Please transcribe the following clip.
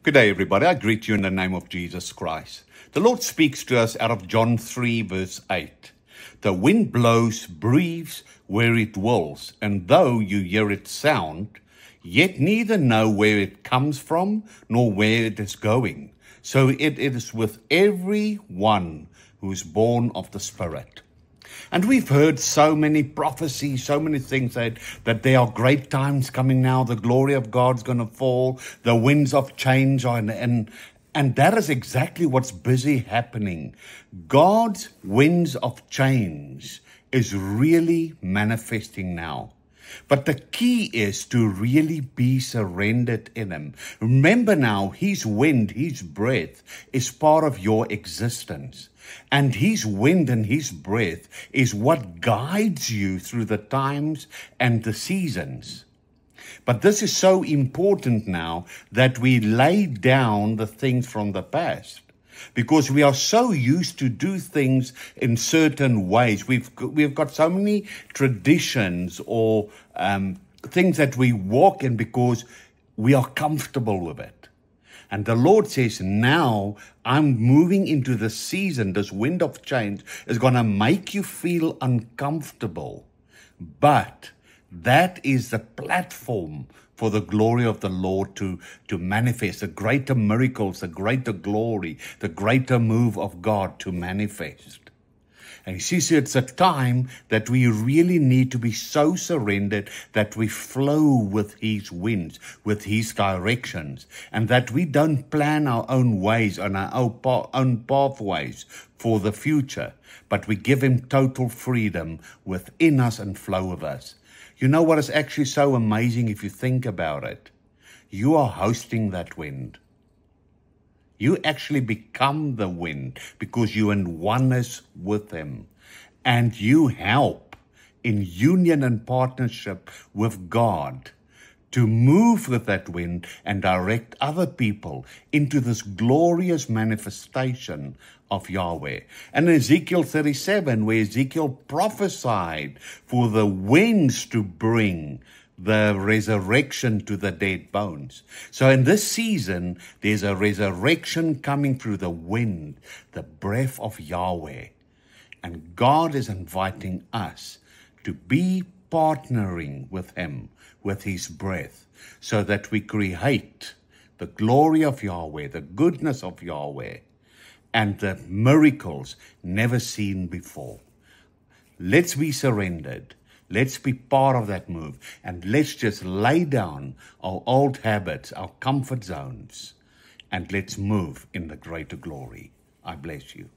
Good day, everybody. I greet you in the name of Jesus Christ. The Lord speaks to us out of John 3, verse 8. The wind blows, breathes where it wills, and though you hear its sound, yet neither know where it comes from nor where it is going. So it is with every one who is born of the Spirit. And we've heard so many prophecies, so many things that there are great times coming now. The glory of God's going to fall. The winds of change are, and that is exactly what's busy happening. God's winds of change is really manifesting now. But the key is to really be surrendered in Him. Remember now, His wind, His breath is part of your existence. And His wind and His breath is what guides you through the times and the seasons. But this is so important now that we lay down the things from the past. Because we are so used to do things in certain ways. We've got so many traditions or things that we walk in because we are comfortable with it. And the Lord says, now I'm moving into the season. This wind of change is going to make you feel uncomfortable. But that is the platform for the glory of the Lord to manifest, the greater miracles, the greater glory, the greater move of God to manifest. And you see, so it's a time that we really need to be so surrendered that we flow with His winds, with His directions, and that we don't plan our own ways and our own pathways for the future, but we give Him total freedom within us and flow with us. You know what is actually so amazing if you think about it? You are hosting that wind. You actually become the wind because you're in oneness with Him. And you help in union and partnership with God to move with that wind and direct other people into this glorious manifestation of Yahweh. And in Ezekiel 37, where Ezekiel prophesied for the winds to bring the resurrection to the dead bones. So in this season, there's a resurrection coming through the wind, the breath of Yahweh. And God is inviting us to be partnering with Him, with His breath, so that we create the glory of Yahweh, the goodness of Yahweh, and the miracles never seen before. Let's be surrendered. Let's be part of that move. And let's just lay down our old habits, our comfort zones, and let's move in the greater glory. I bless you.